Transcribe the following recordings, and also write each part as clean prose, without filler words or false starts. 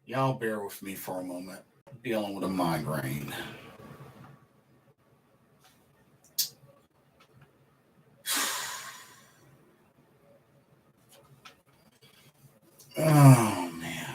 Y'all bear with me for a moment. I'm dealing with a migraine. Oh, man.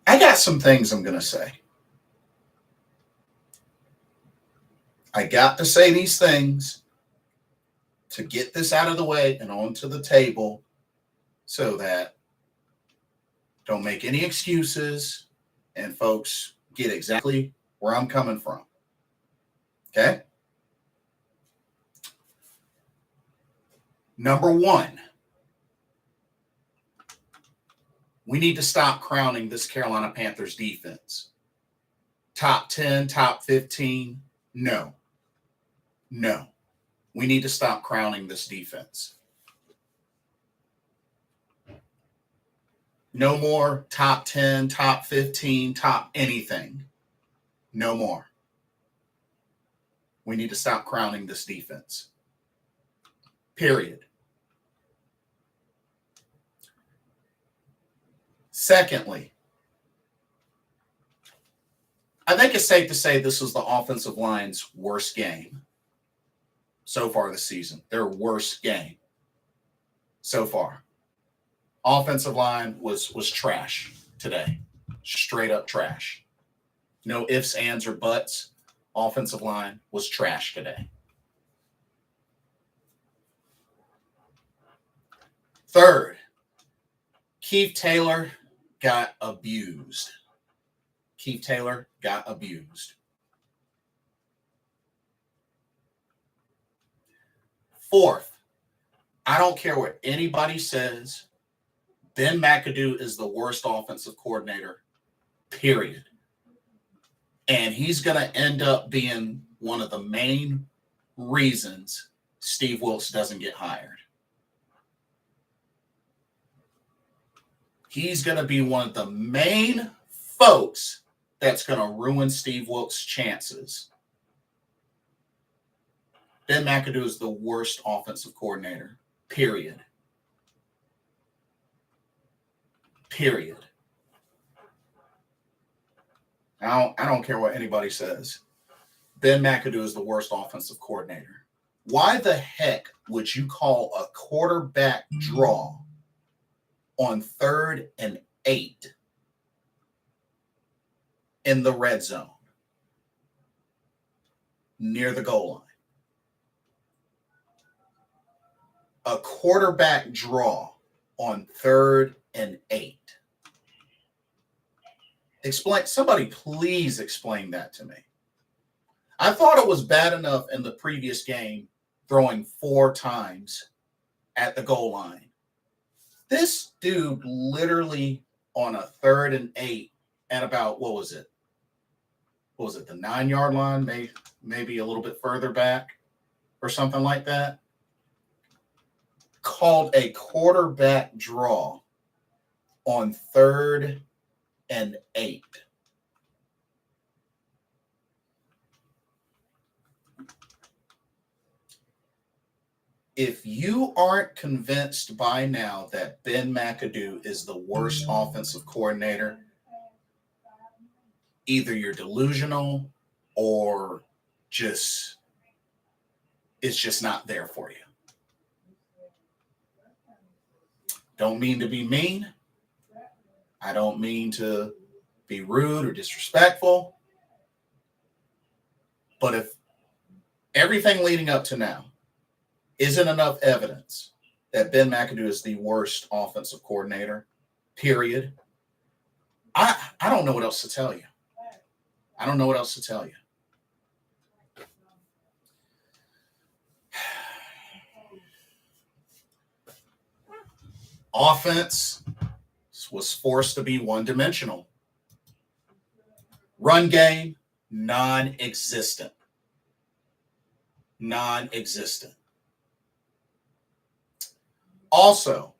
I got some things I'm going to say. I got to say these things to get this out of the way and onto the table so that don't make any excuses and folks get exactly where I'm coming from. Okay? Number one, we need to stop crowning this Carolina Panthers defense. Top 10, top 15, no. No. We need to stop crowning this defense. No more top 10, top 15, top anything. No more. We need to stop crowning this defense. Period. Secondly, I think it's safe to say this was the offensive line's worst game so far this season. Their worst game so far. Offensive line was trash today. Straight up trash. No ifs, ands, or buts. Offensive line was trash today. Third, Keith Taylor got abused. Keith Taylor got abused. Fourth, I don't care what anybody says. Ben McAdoo is the worst offensive coordinator, period. And he's going to end up being one of the main reasons Steve Wilkes doesn't get hired. He's going to be one of the main folks that's going to ruin Steve Wilkes' chances. Ben McAdoo is the worst offensive coordinator, period. Period. I don't care what anybody says. Ben McAdoo is the worst offensive coordinator. Why the heck would you call a quarterback draw on 3rd and 8 in the red zone near the goal line? A quarterback draw on 3rd and 8. Explain. Somebody please explain that to me. I thought it was bad enough in the previous game throwing 4 times at the goal line. This dude literally on a 3rd and 8 at about, what was it? What was it, the 9-yard line? Maybe a little bit further back or something like that. Called a quarterback draw on 3rd and 8. If you aren't convinced by now that Ben McAdoo is the worst offensive coordinator, either you're delusional or it's just not there for you. Don't mean to be mean. I don't mean to be rude or disrespectful. But if everything leading up to now isn't enough evidence that Ben McAdoo is the worst offensive coordinator, period, I don't know what else to tell you. I don't know what else to tell you. Offense was forced to be one-dimensional Run game, non-existent. Non-existent. Also,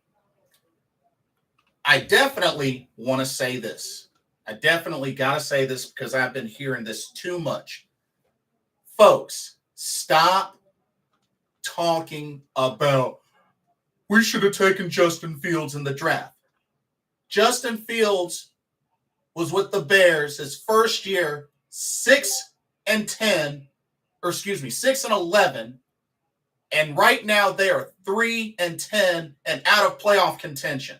I definitely want to say this. I definitely got to say this because I've been hearing this too much. Folks, stop talking about we should have taken Justin Fields in the draft. Justin Fields was with the Bears his first year, 6-10, or excuse me, 6-11. And right now they are 3-10 and out of playoff contention.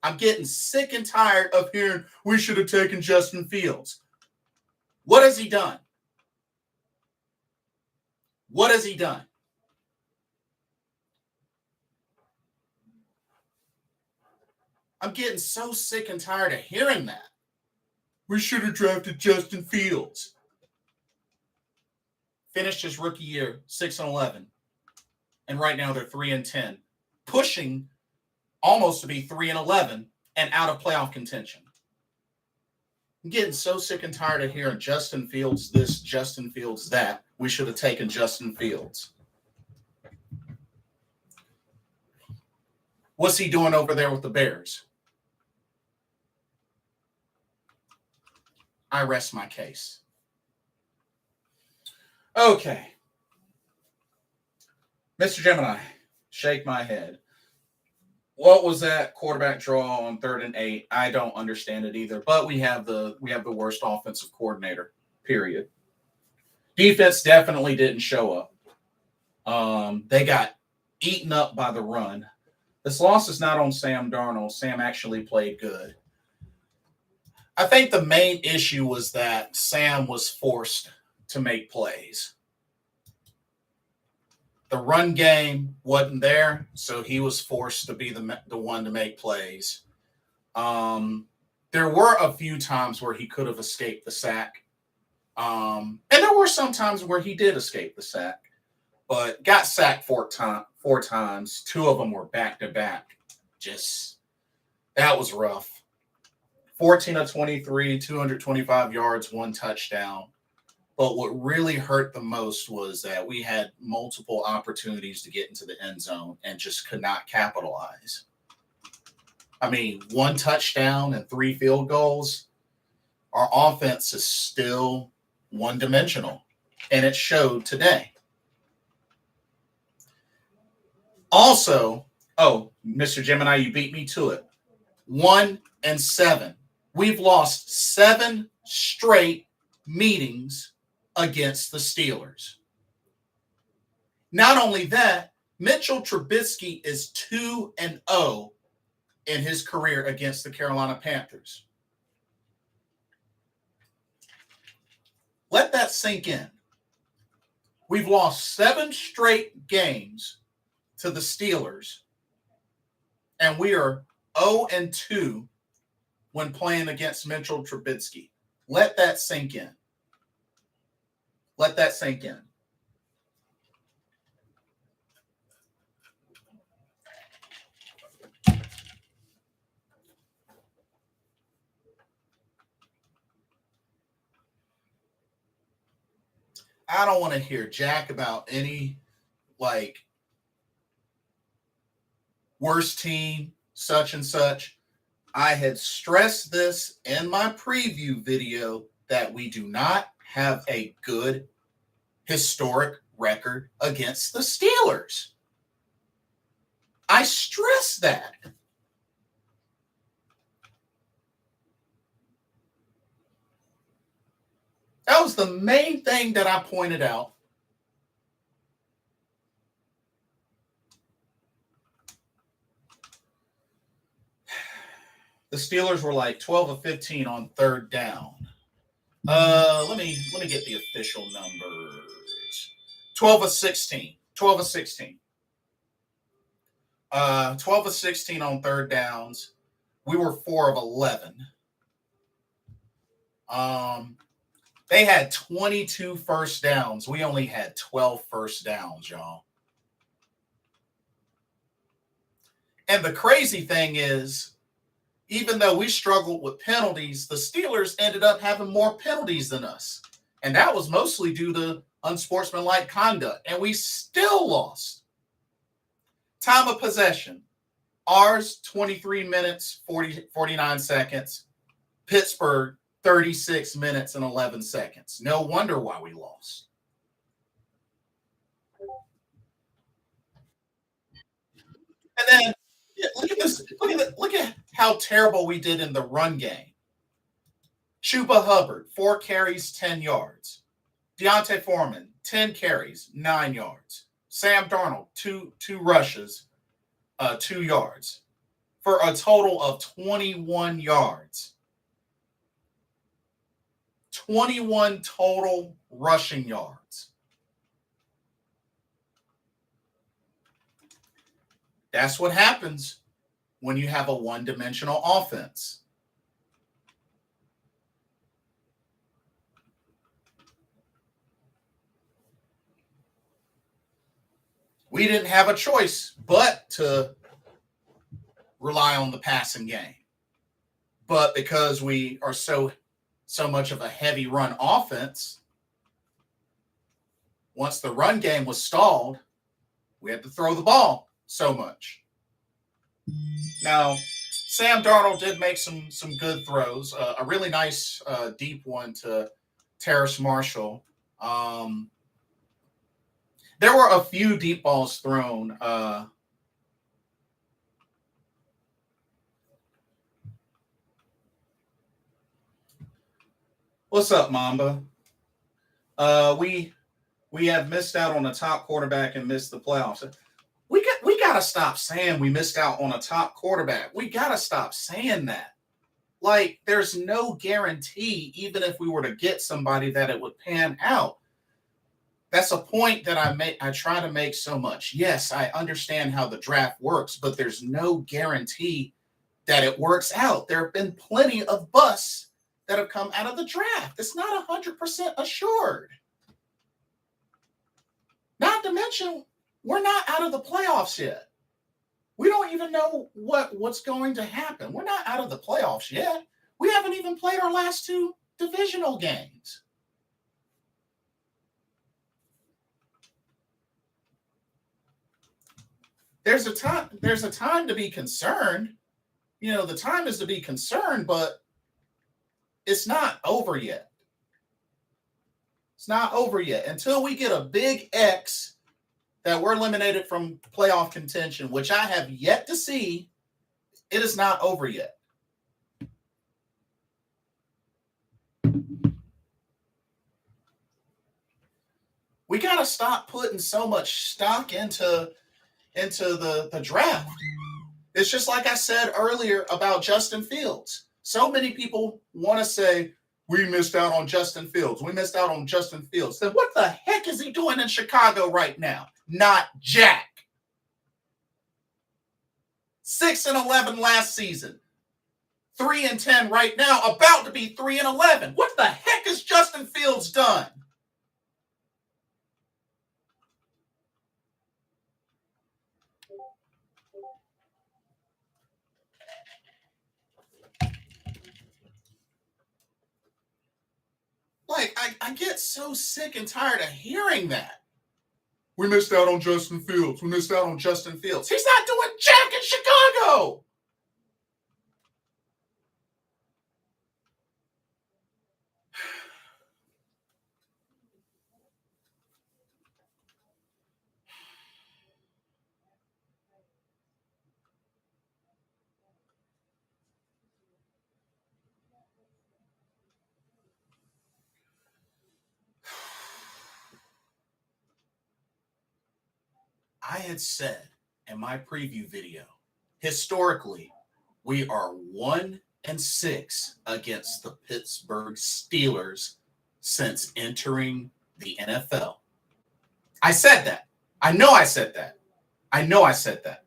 I'm getting sick and tired of hearing we should have taken Justin Fields. What has he done? What has he done? I'm getting so sick and tired of hearing that. We should have drafted Justin Fields. Finished his rookie year 6-11. And right now they're 3-10. Pushing almost to be 3-11 and out of playoff contention. I'm getting so sick and tired of hearing Justin Fields this, Justin Fields that. We should have taken Justin Fields. What's he doing over there with the Bears? I rest my case. Okay. Mr. Gemini, shake my head. What was that quarterback draw on 3rd and 8? I don't understand it either. But we have the worst offensive coordinator, period. Defense definitely didn't show up. They got eaten up by the run. This loss is not on Sam Darnold. Sam actually played good. I think the main issue was that Sam was forced to make plays. The run game wasn't there, so he was forced to be the one to make plays. There were a few times where he could have escaped the sack. And there were some times where he did escape the sack, but got sacked four times. 2 of them were back-to-back. That was rough. 14 of 23, 225 yards, 1 touchdown. But what really hurt the most was that we had multiple opportunities to get into the end zone and just could not capitalize. I mean, 1 touchdown and 3 field goals. Our offense is still one-dimensional, and it showed today. Also, Mr. Gemini, you beat me to it. 1-7. We've lost 7 straight meetings against the Steelers. Not only that, Mitchell Trubisky is 2-0 in his career against the Carolina Panthers. Let that sink in. We've lost 7 straight games to the Steelers, and we are 0-2 when playing against Mitchell Trubisky. Let that sink in. Let that sink in. I don't want to hear jack about any, worst team, such and such. I had stressed this in my preview video that we do not have a good historic record against the Steelers. I stressed that. That was the main thing that I pointed out. The Steelers were like 12 of 15 on 3rd down. Let me get the official numbers. 12 of 16. 12 of 16. 12 of 16 on 3rd downs. We were 4 of 11. They had 22 first downs. We only had 12 first downs, y'all. And the crazy thing is, even though we struggled with penalties, the Steelers ended up having more penalties than us. And that was mostly due to unsportsmanlike conduct. And we still lost. Time of possession. Ours, 23 minutes, 49 seconds. Pittsburgh, 36 minutes and 11 seconds. No wonder why we lost. And then look at this. Look at how terrible we did in the run game. Chuba Hubbard, 4 carries, 10 yards. Deontay Foreman, 10 carries, 9 yards. Sam Darnold, two rushes, 2 yards. For a total of 21 yards. 21 total rushing yards. That's what happens when you have a one-dimensional offense. We didn't have a choice but to rely on the passing game. But because we are so much of a heavy run offense, once the run game was stalled, we had to throw the ball so much. Now, Sam Darnold did make some good throws. A really nice deep one to Terrace Marshall. There were a few deep balls thrown. What's up, Mamba? We have missed out on a top quarterback and missed the playoffs. We got to stop saying we missed out on a top quarterback. We got to stop saying that. Like, there's no guarantee, even if we were to get somebody, that it would pan out. That's a point that I try to make so much. Yes, I understand how the draft works, but there's no guarantee that it works out. There have been plenty of busts that have come out of the draft. It's not 100% assured. Not to mention, we're not out of the playoffs yet. We don't even know what's going to happen. We're not out of the playoffs yet. We haven't even played our last 2 divisional games. There's a time to be concerned. You know, the time is to be concerned, but it's not over yet. It's not over yet. Until we get a big X that we're eliminated from playoff contention, which I have yet to see, it is not over yet. We got to stop putting so much stock into the draft. It's just like I said earlier about Justin Fields. So many people want to say, we missed out on Justin Fields. We missed out on Justin Fields. Then what the heck is he doing in Chicago right now? Not jack. 6-11 last season. 3-10 right now, about to be 3-11. What the heck has Justin Fields done? Like, I get so sick and tired of hearing that. We missed out on Justin Fields. We missed out on Justin Fields. He's not doing jack in Chicago. I had said in my preview video, historically, we are 1-6 against the Pittsburgh Steelers since entering the NFL. I said that. I know I said that. I know I said that.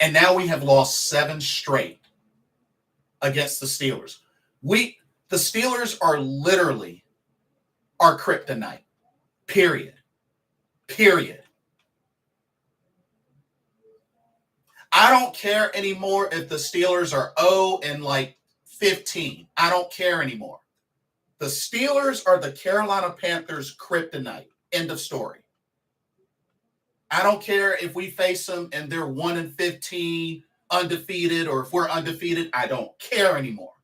And now we have lost 7 straight against the Steelers. The Steelers are literally our kryptonite. Period. I don't care anymore if the Steelers are 0-15. I don't care anymore. The Steelers are the Carolina Panthers' kryptonite. End of story. I don't care if we face them and they're 1-15, undefeated, or if we're undefeated. I don't care anymore.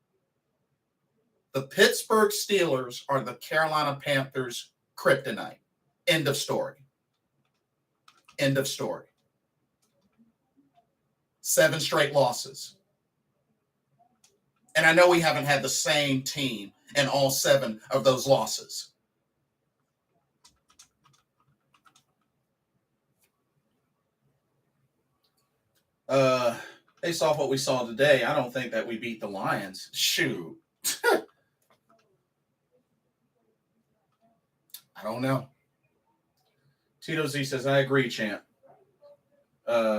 The Pittsburgh Steelers are the Carolina Panthers' kryptonite. End of story. End of story. 7 straight losses. And I know we haven't had the same team in all 7 of those losses. Based off what we saw today, I don't think that we beat the Lions. Shoot. I don't know. Tito Z says, I agree, champ.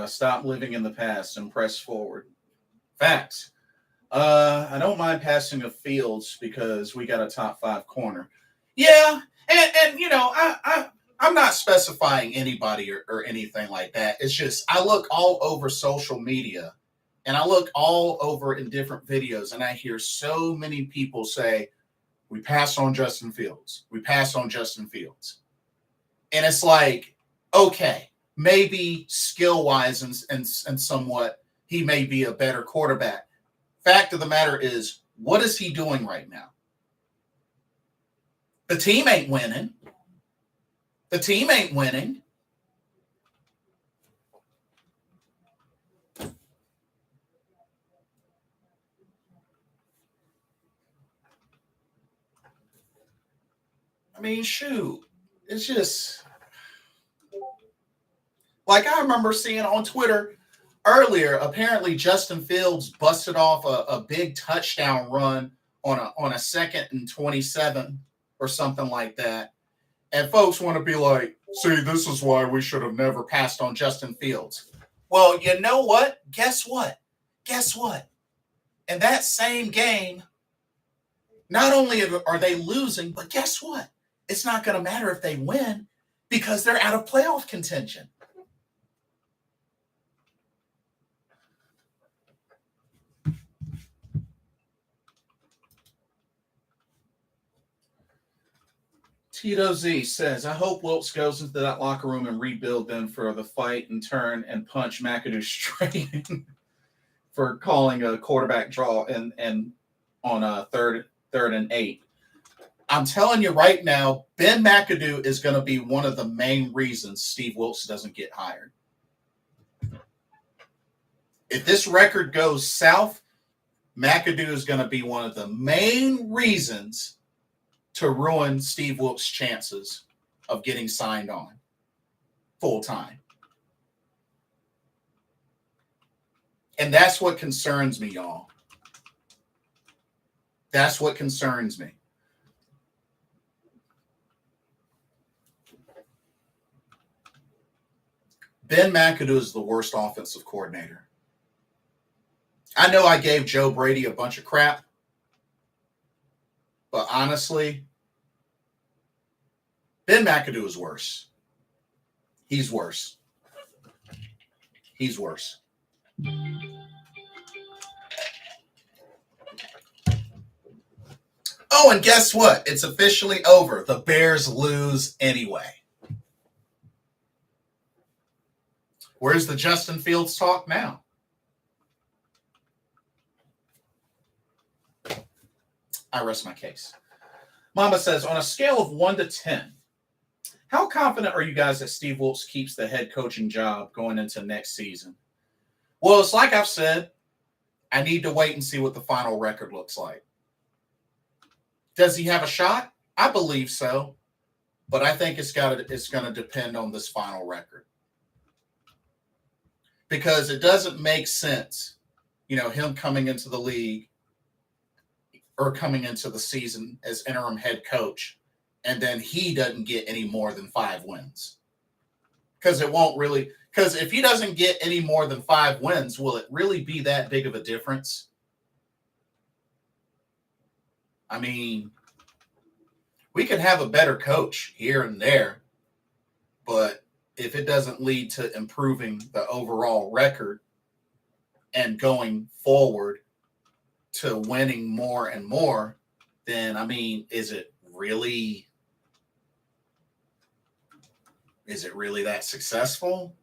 Stop living in the past and press forward. Facts. I don't mind passing of Fields because we got a top 5 corner. Yeah, and you know, I'm not specifying anybody or anything like that. It's just I look all over social media and I look all over in different videos and I hear so many people say, we passed on Justin Fields. We passed on Justin Fields. And it's like, okay, maybe skill-wise and somewhat, he may be a better quarterback. Fact of the matter is, what is he doing right now? The team ain't winning. The team ain't winning. I mean, shoot. It's just like I remember seeing on Twitter earlier, apparently Justin Fields busted off a big touchdown run on a 2nd and 27 or something like that. And folks want to be like, see, this is why we should have never passed on Justin Fields. Well, you know what? Guess what? Guess what? In that same game, not only are they losing, but guess what? It's not going to matter if they win because they're out of playoff contention. Tito Z says, I hope Wilkes goes into that locker room and rebuild them for the fight and turn and punch McAdoo straight for calling a quarterback draw and on a third and 8. I'm telling you right now, Ben McAdoo is going to be one of the main reasons Steve Wilkes doesn't get hired. If this record goes south, McAdoo is going to be one of the main reasons to ruin Steve Wilkes' chances of getting signed on full time. And that's what concerns me, y'all. That's what concerns me. Ben McAdoo is the worst offensive coordinator. I know I gave Joe Brady a bunch of crap, but honestly, Ben McAdoo is worse. He's worse. He's worse. Oh, and guess what? It's officially over. The Bears lose anyway. Where's the Justin Fields talk now? I rest my case. Mama says, on a scale of 1 to 10, how confident are you guys that Steve Wilkes keeps the head coaching job going into next season? Well, it's like I've said, I need to wait and see what the final record looks like. Does he have a shot? I believe so, but I think it's going to depend on this final record. Because it doesn't make sense, him coming into the league or coming into the season as interim head coach, and then he doesn't get any more than 5 wins. Because if he doesn't get any more than 5 wins, will it really be that big of a difference? I mean, we can have a better coach here and there, but if it doesn't lead to improving the overall record, and going forward to winning more and more, then, I mean, is it really that successful?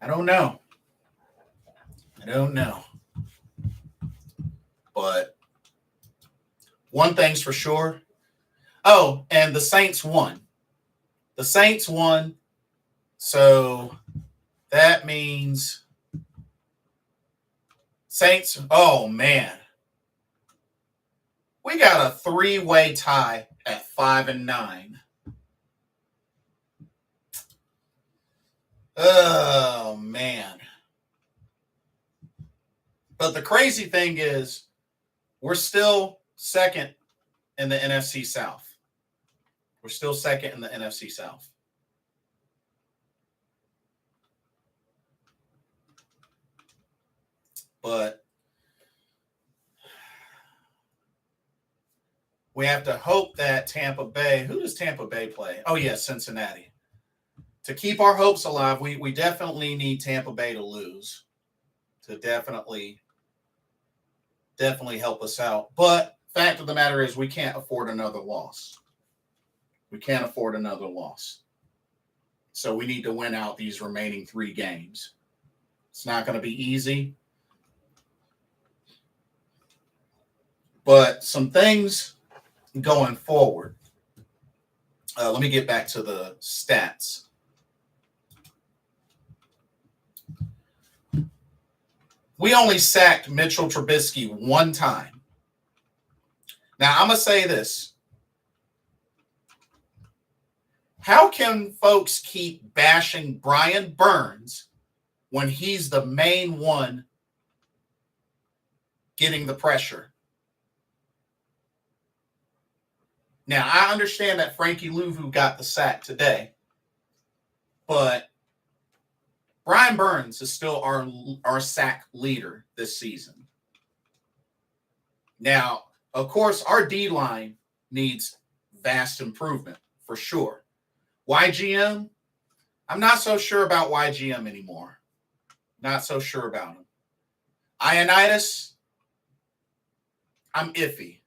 I don't know. But one thing's for sure. Oh, and the Saints won. So that means Saints, oh man. We got a 3-way tie at 5-9. Oh man. But the crazy thing is we're still second in the NFC South. But we have to hope that Tampa Bay, who does Tampa Bay play? Oh, yeah, Cincinnati. To keep our hopes alive, we definitely need Tampa Bay to lose to definitely help us out. But fact of the matter is we can't afford another loss. So we need to win out these remaining 3 games. It's not going to be easy. But some things going forward. Let me get back to the stats. We only sacked Mitchell Trubisky 1 time. Now, I'm going to say this. How can folks keep bashing Brian Burns when he's the main one getting the pressure? Now, I understand that Frankie Louvu got the sack today, but Brian Burns is still our sack leader this season. Now, of course, our D-line needs vast improvement for sure. YGM, I'm not so sure about YGM anymore. Not so sure about him. Ioannidis, I'm iffy.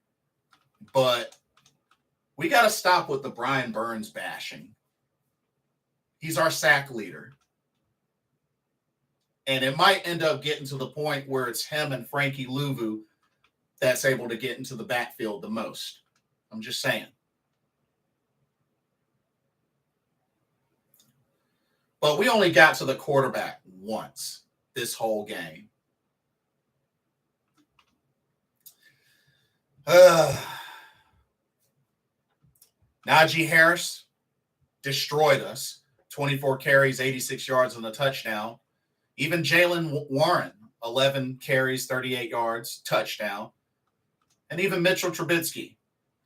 But we got to stop with the Brian Burns bashing. He's our sack leader. And it might end up getting to the point where it's him and Frankie Louvu that's able to get into the backfield the most. I'm just saying. But we only got to the quarterback once this whole game. Najee Harris destroyed us. 24 carries, 86 yards and a touchdown. Even Jalen Warren, 11 carries, 38 yards, touchdown. And even Mitchell Trubisky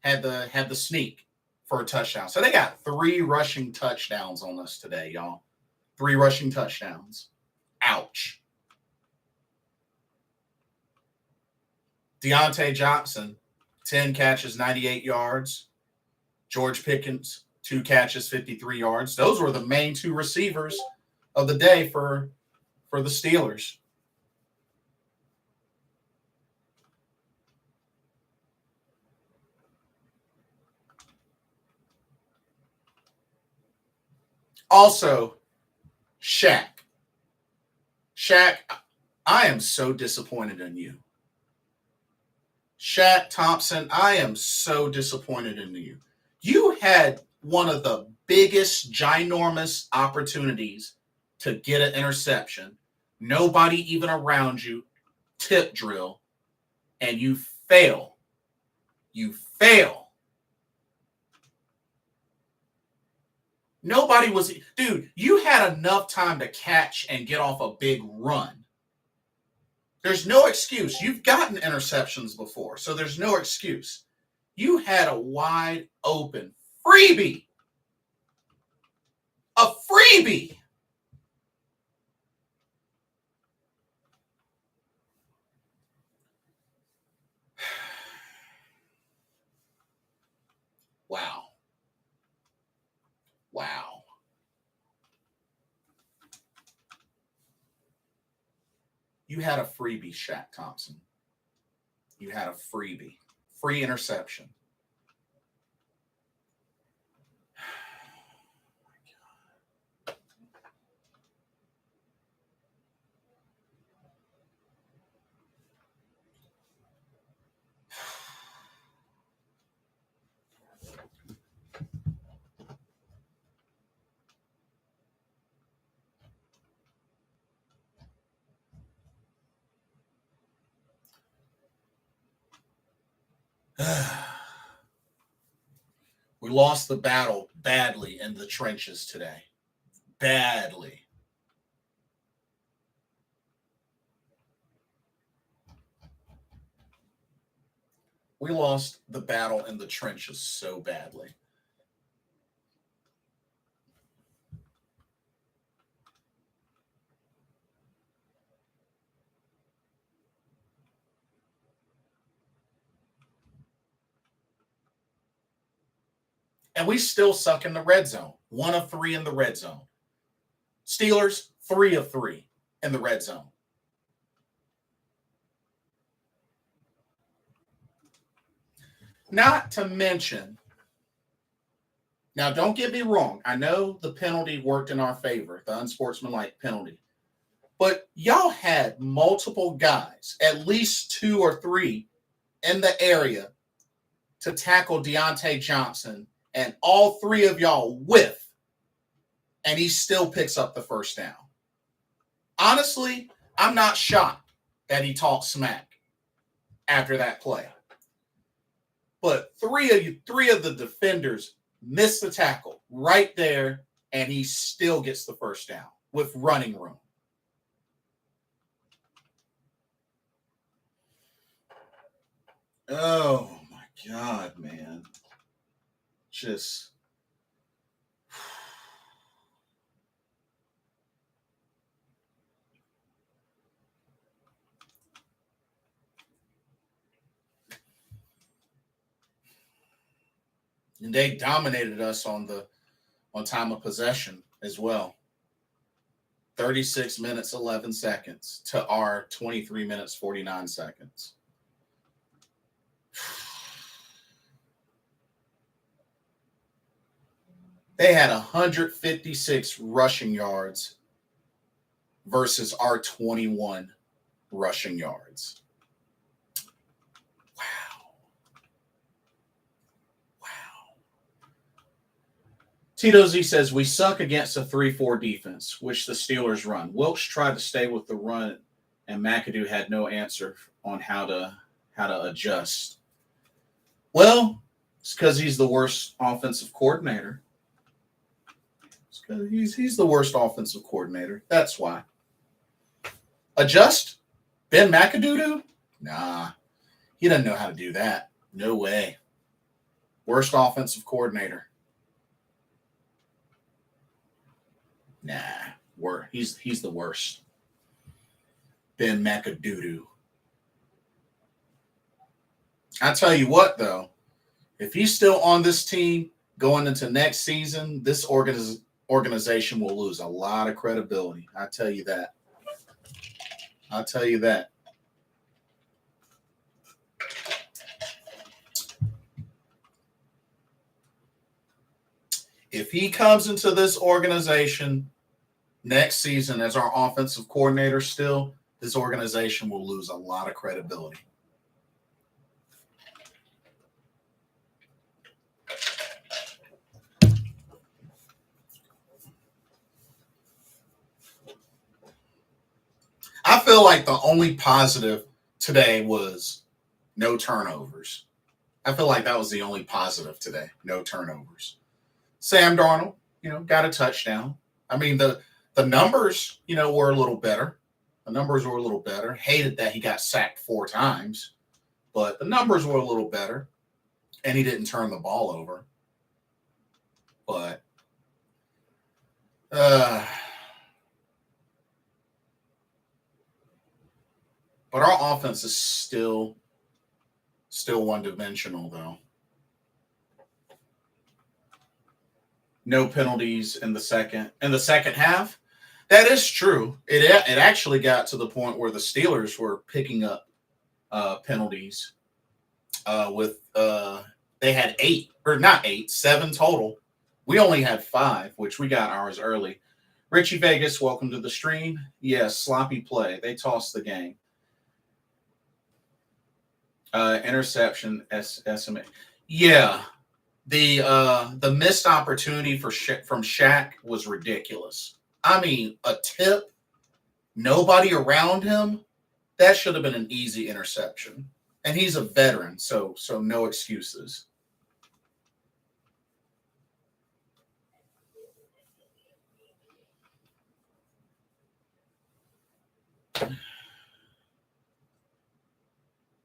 had the sneak for a touchdown. So they got 3 rushing touchdowns on us today, y'all. 3 rushing touchdowns. Ouch. Deontay Johnson, 10 catches, 98 yards. George Pickens, 2 catches, 53 yards. Those were the main 2 receivers of the day for the Steelers. Also, Shaq, I am so disappointed in you. Shaq Thompson, I am so disappointed in you. You had one of the biggest, ginormous opportunities to get an interception. Nobody even around you, tip drill, and you fail. You fail. Nobody was, dude, you had enough time to catch and get off a big run. There's no excuse. You've gotten interceptions before, so there's no excuse. You had a wide open freebie. A freebie. Wow. Wow. You had a freebie, Shaq Thompson. You had a freebie. Free interception. We lost the battle badly in the trenches today. Badly. We lost the battle in the trenches so badly. And we still suck in the red zone. 1 of 3 in the red zone. Steelers, 3 of 3 in the red zone. Not to mention, now don't get me wrong, I know the penalty worked in our favor, the unsportsmanlike penalty. But y'all had multiple guys, at least 2 or 3 in the area to tackle Deontay Johnson, and all 3 of y'all whiff, and he still picks up the first down. Honestly, I'm not shocked that he talked smack after that play. But 3 of the defenders missed the tackle right there, and he still gets the first down with running room. Oh, my God, man. Just... And they dominated us on time of possession as well. 36 minutes, 11 seconds to our 23 minutes, 49 seconds. They had 156 rushing yards versus our 21 rushing yards. Tito Z says, we suck against a 3-4 defense, which the Steelers run. Wilkes tried to stay with the run, and McAdoo had no answer on how to adjust. Well, it's because he's the worst offensive coordinator. It's because he's the worst offensive coordinator. That's why. Adjust? Ben McAdoo? Nah. He doesn't know how to do that. No way. Worst offensive coordinator. Nah, he's the worst. Ben McAdoo. I tell you what, though, if he's still on this team going into next season, this organization will lose a lot of credibility. I tell you that. If he comes into this organization next season as our offensive coordinator still, this organization will lose a lot of credibility. I feel like the only positive today was no turnovers. I feel like that was the only positive today, no turnovers. Sam Darnold, got a touchdown. I mean, the numbers, were a little better. The numbers were a little better. Hated that he got sacked 4 times, but the numbers were a little better, and he didn't turn the ball over. But our offense is still one-dimensional, though. No penalties in the second half. That is true. It actually got to the point where the Steelers were picking up penalties with they had 8 or not 8, 7 total. We only had 5, which we got ours early. Richie Vegas, welcome to the stream. Yes, sloppy play. They tossed the game. Interception, SMA. Yeah, the missed opportunity from Shaq was ridiculous. I mean, a tip, nobody around him. That should have been an easy interception. And he's a veteran, so no excuses.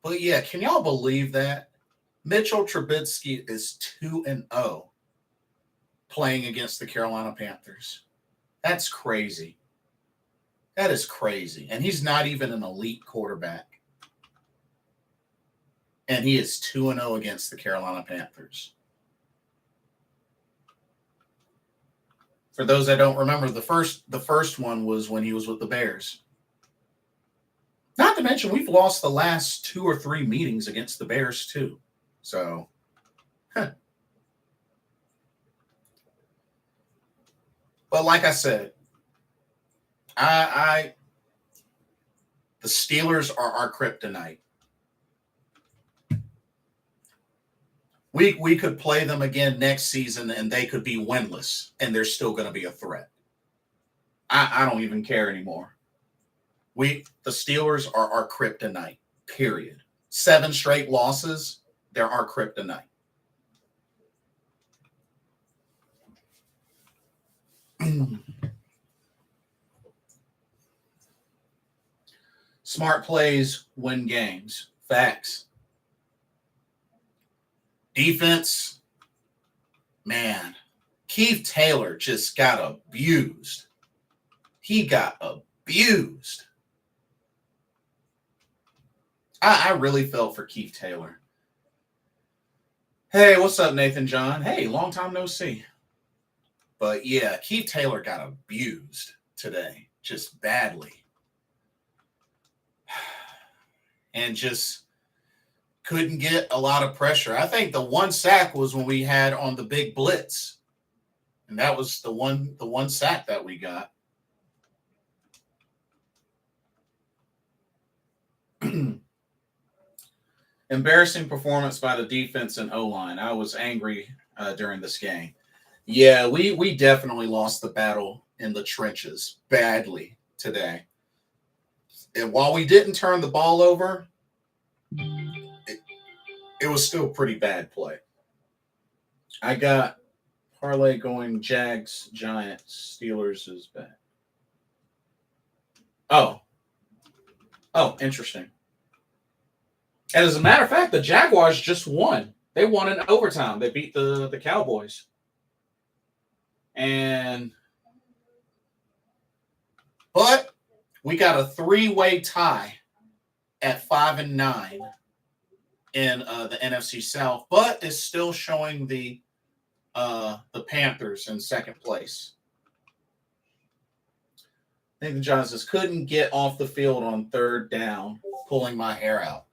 But yeah, can y'all believe that? Mitchell Trubisky is 2-0 playing against the Carolina Panthers. That's crazy. That is crazy. And he's not even an elite quarterback. And he is 2-0 against the Carolina Panthers. For those that don't remember, the first one was when he was with the Bears. Not to mention, we've lost the last 2 or 3 meetings against the Bears, too. So, But like I said, the Steelers are our kryptonite. We could play them again next season, and they could be winless, and they're still going to be a threat. I don't even care anymore. The Steelers are our kryptonite, period. 7 straight losses, they're our kryptonite. Smart plays win games. Facts. Defense, man, Keith Taylor just got abused. He got abused. I really felt for Keith Taylor. Hey, what's up, Nathan John? Hey, long time no see. But yeah, Keith Taylor got abused today, just badly. And just couldn't get a lot of pressure. I think the one sack was when we had on the big blitz. And that was the one sack that we got. Embarrassing performance by the defense and O-line. I was angry during this game. Yeah, we definitely lost the battle in the trenches badly today. And while we didn't turn the ball over, it was still pretty bad play. I got parlay going Jags, Giants, Steelers is bad. Oh, interesting. And as a matter of fact, the Jaguars just won. They won in overtime. They beat the Cowboys. But we got a 3-way tie at 5-9 in the NFC South, but it's still showing the Panthers in second place. Nathan John says, couldn't get off the field on 3rd down, pulling my hair out.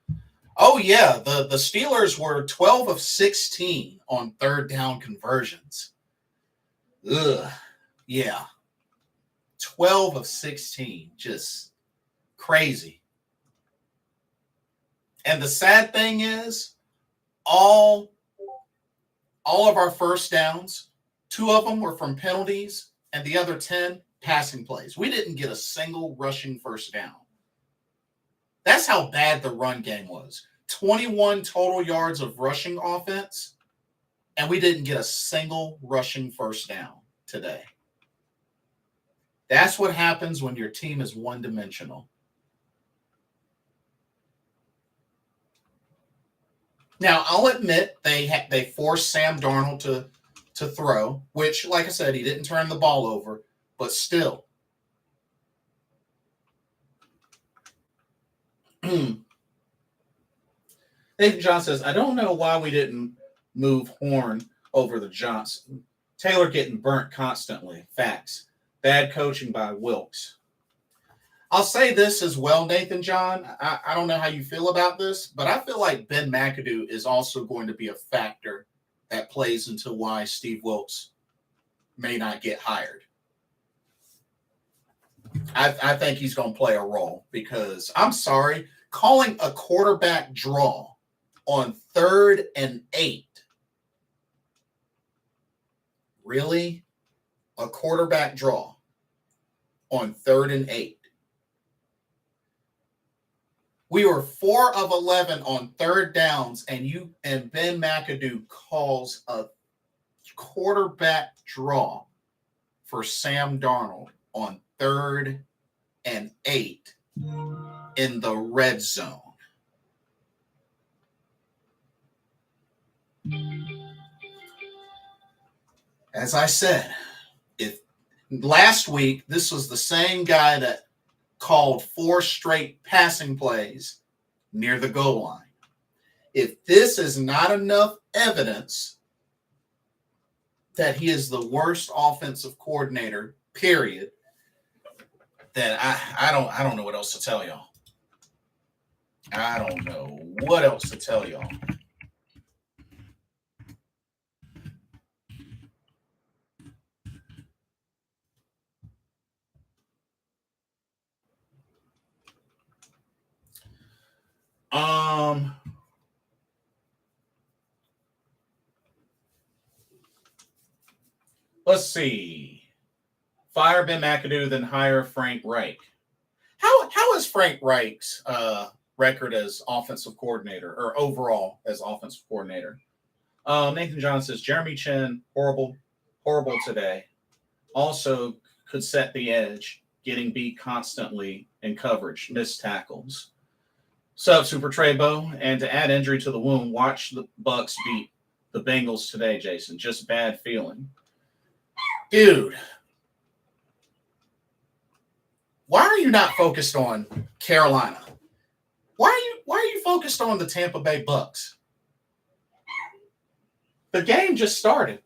Oh, yeah, the Steelers were 12 of 16 on 3rd down conversions. Ugh, yeah. 12 of 16, just crazy. And the sad thing is, all of our first downs, 2 of them were from penalties, and the other 10 passing plays. We didn't get a single rushing first down. That's how bad the run game was. 21 total yards of rushing offense, and we didn't get a single rushing first down today. That's what happens when your team is one-dimensional. Now, I'll admit they forced Sam Darnold to throw, which, like I said, he didn't turn the ball over, but still. Nathan John says, I don't know why we didn't move Horn over the Johnson. Taylor getting burnt constantly. Facts. Bad coaching by Wilkes. I'll say this as well, Nathan John. I don't know how you feel about this, but I feel like Ben McAdoo is also going to be a factor that plays into why Steve Wilkes may not get hired. I think he's going to play a role because, I'm sorry, calling a quarterback draw on 3rd and 8. Really? A quarterback draw on 3rd and 8. We were 4 of 11 on 3rd downs, and Ben McAdoo calls a quarterback draw for Sam Darnold on 3rd and 8 in the red zone. As I said, if last week this was the same guy that called 4 straight passing plays near the goal line. If this is not enough evidence that he is the worst offensive coordinator, period, then I don't know what else to tell y'all. I don't know what else to tell y'all. Let's see. Fire Ben McAdoo, then hire Frank Reich. How is Frank Reich's record as offensive coordinator or overall as offensive coordinator? Nathan John says Jeremy Chin, horrible today. Also could set the edge, getting beat constantly in coverage, missed tackles. Sub Super Treybo, and to add injury to the wound, watch the Bucks beat the Bengals today, Jason. Just bad feeling. Dude, why are you not focused on Carolina? Why are you focused on the Tampa Bay Bucks? The game just started.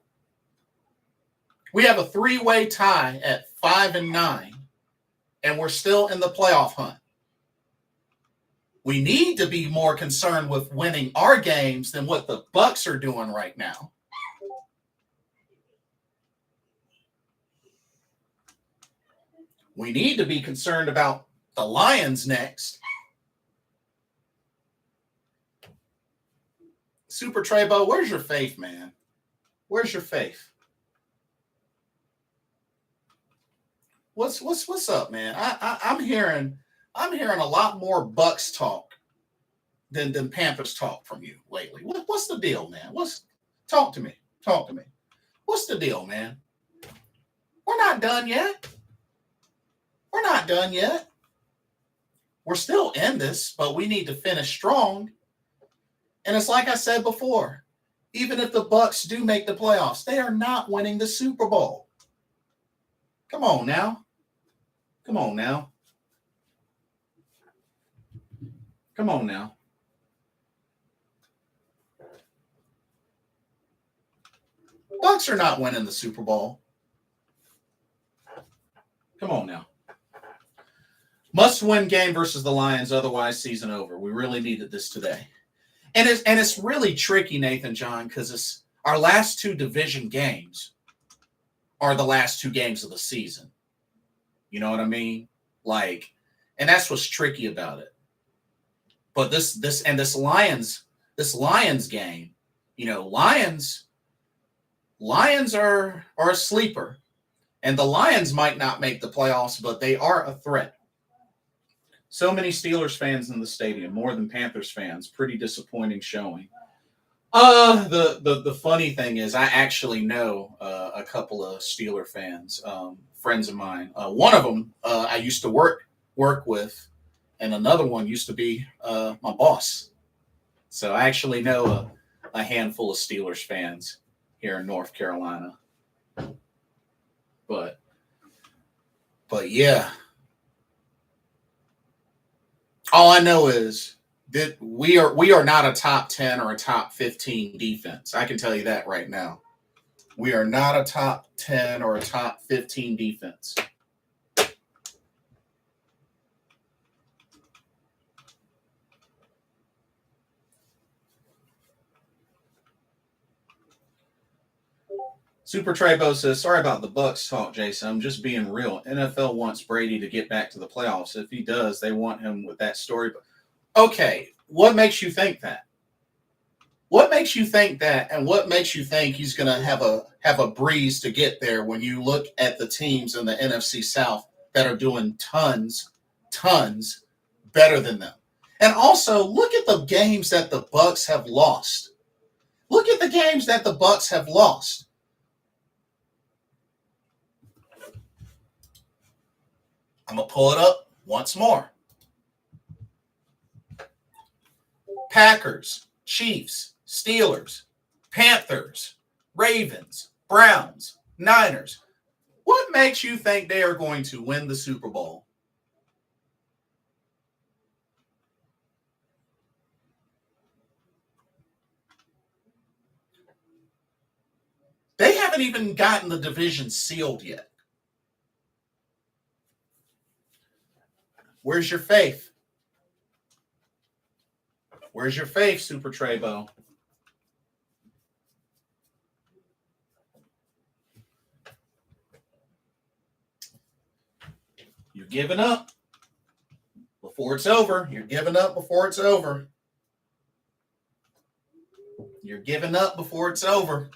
We have a 3-way tie at 5-9, and we're still in the playoff hunt. We need to be more concerned with winning our games than what the Bucks are doing right now. We need to be concerned about the Lions next. Super Treybo, where's your faith, man? Where's your faith? What's up, man? I'm hearing a lot more Bucks talk than Panthers talk from you lately. What's the deal, man? Talk to me. What's the deal, man? We're not done yet. We're still in this, but we need to finish strong. And it's like I said before, even if the Bucks do make the playoffs, they are not winning the Super Bowl. Come on now. Bucks are not winning the Super Bowl. Come on now. Must-win game versus the Lions, otherwise season over. We really needed this today. And it's really tricky, Nathan John, because it's our last 2 division games are the last 2 games of the season. You know what I mean? And that's what's tricky about it. But this Lions game, Lions are a sleeper. And the Lions might not make the playoffs, but they are a threat. So many Steelers fans in the stadium, more than Panthers fans. Pretty disappointing showing. The funny thing is, I actually know a couple of Steeler fans, friends of mine. One of them I used to work with, and another one used to be my boss. So I actually know a handful of Steelers fans here in North Carolina. But yeah. All I know is that we are not a top 10 or a top 15 defense. I can tell you that right now. We are not a top 10 or a top 15 defense. Super Trebo says, sorry about the Bucks talk, Jason. I'm just being real. NFL wants Brady to get back to the playoffs. If he does, they want him with that story. Okay, what makes you think that? What makes you think that, and what makes you think he's going to have a breeze to get there when you look at the teams in the NFC South that are doing tons better than them? And also, look at the games that the Bucks have lost. Look at the games that the Bucks have lost. I'm going to pull it up once more. Packers, Chiefs, Steelers, Panthers, Ravens, Browns, Niners. What makes you think they are going to win the Super Bowl? They haven't even gotten the division sealed yet. Where's your faith? Where's your faith, Super Trebo? You're giving up before it's over. You're giving up before it's over. You're giving up before it's over.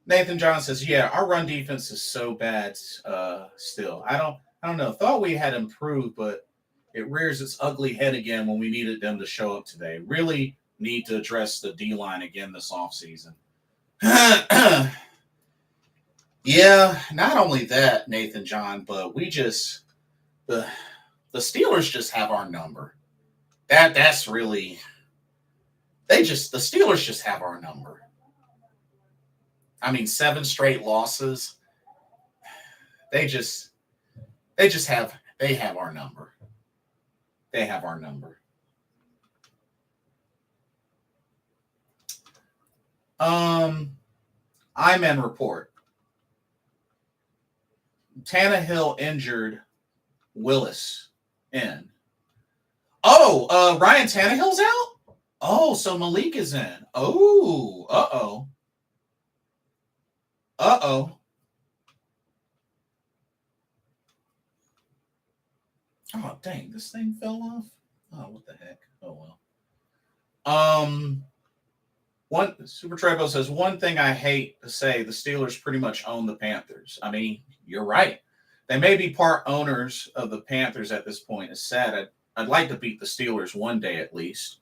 Nathan John says, yeah, our run defense is so bad still. I don't know. Thought we had improved, but it rears its ugly head again when we needed them to show up today. Really need to address the D-line again this offseason. Yeah, not only that, Nathan John, but we just the Steelers just have our number. That's really the Steelers just have our number. I mean, 7 straight losses. They have our number. They have our number. Iman report. Tannehill injured, Willis in. Oh, Ryan Tannehill's out? Oh, so Malik is in. Oh, uh-oh. Uh-oh. Oh, dang, this thing fell off? Oh, what the heck? Oh, well. One Super Trebo says, one thing I hate to say, the Steelers pretty much own the Panthers. I mean, you're right. They may be part owners of the Panthers at this point. It's sad. I'd like to beat the Steelers one day at least.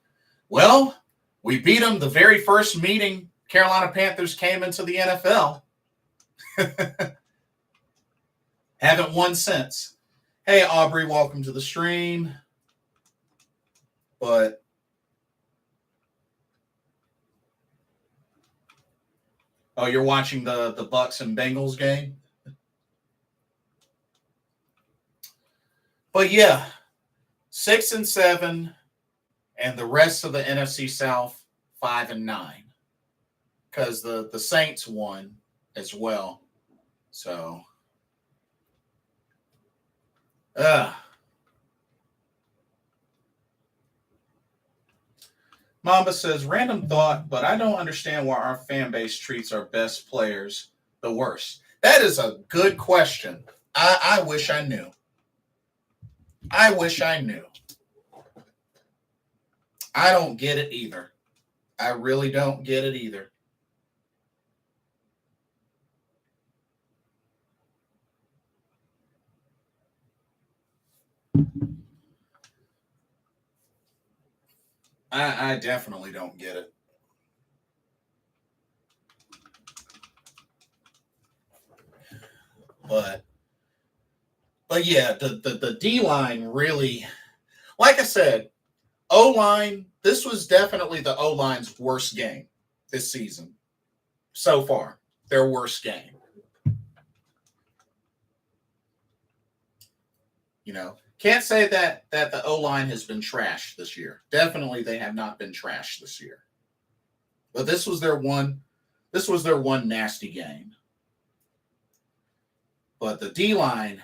Well, we beat them the very first meeting Carolina Panthers came into the NFL. Haven't won since. Hey, Aubrey, welcome to the stream. But oh, you're watching the Bucks and Bengals game? But yeah, 6-7, and the rest of the NFC South 5-9, because the Saints won as well. So, Mamba says, random thought, but I don't understand why our fan base treats our best players the worst. That is a good question. I wish I knew. I wish I knew. I don't get it either. I really don't get it either. I definitely don't get it. But yeah, the D-line really, like I said, O-line, this was definitely the O-line's worst game this season so far. Their worst game. You know, can't say that the O-line has been trashed this year. Definitely they have not been trashed this year. But this was their one This was their one nasty game. But the D-line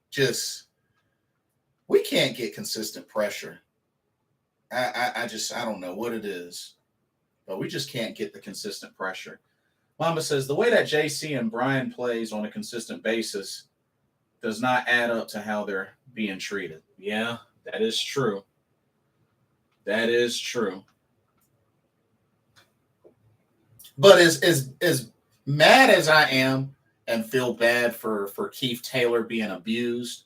just, we can't get consistent pressure. I don't know what it is, but we just can't get the consistent pressure. Mama says the way that JC and Brian plays on a consistent basis does not add up to how they're being treated. Yeah, that is true. That is true. But as mad as I am and feel bad for Keith Taylor being abused,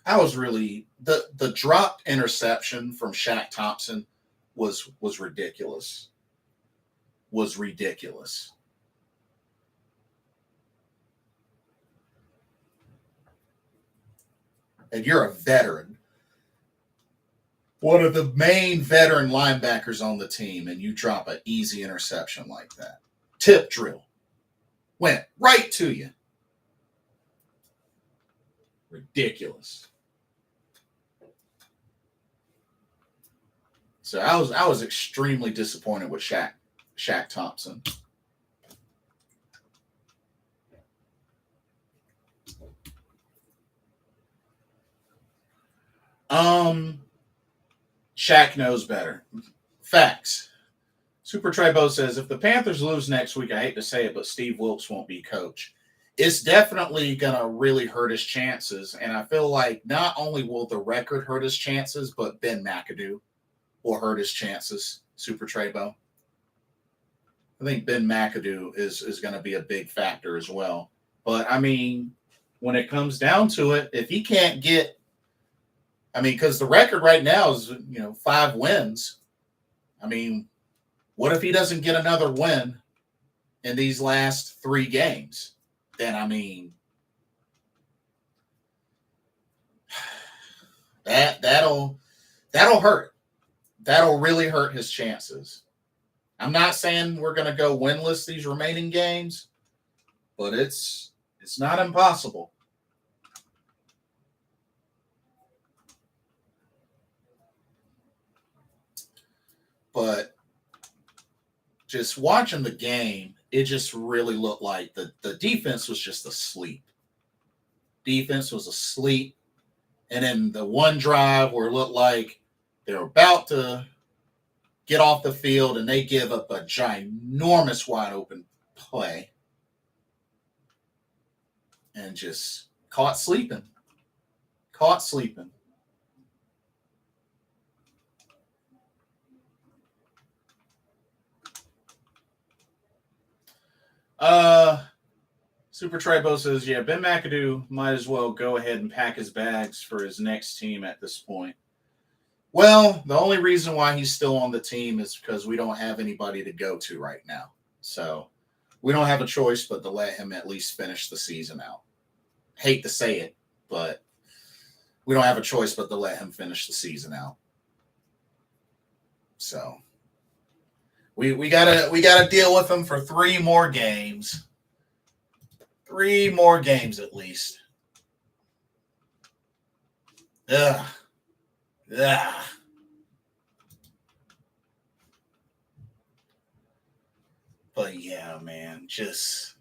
I was really the dropped interception from Shaq Thompson was ridiculous. Was ridiculous. And you're a veteran. One of the main veteran linebackers on the team, and you drop an easy interception like that. Tip drill. Went right to you. Ridiculous. So I was extremely disappointed with Shaq Thompson. Shaq knows better. Facts. Super Trebo says, if the Panthers lose next week, I hate to say it, but Steve Wilkes won't be coach. It's definitely going to really hurt his chances. And I feel like not only will the record hurt his chances, but Ben McAdoo will hurt his chances. Super Trebo. I think Ben McAdoo is going to be a big factor as well. But, I mean, when it comes down to it, if he can't get, I mean, because the record right now is, 5 wins. I mean, what if he doesn't get another win in these last 3 games? Then, I mean, that'll hurt. That'll really hurt his chances. I'm not saying we're going to go winless these remaining games, but it's not impossible. But just watching the game, it just really looked like the defense was just asleep. Defense was asleep. And then the one drive where it looked like they're about to get off the field and they give up a ginormous wide open play and just caught sleeping. Caught sleeping. Super Tribo says, yeah, Ben McAdoo might as well go ahead and pack his bags for his next team at this point. Well, the only reason why he's still on the team is because we don't have anybody to go to right now. So we don't have a choice but to let him at least finish the season out. Hate to say it, but we don't have a choice but to let him finish the season out. So we gotta deal with him for 3 more games. 3 more games at least. Ugh. Ugh. But yeah, man, just,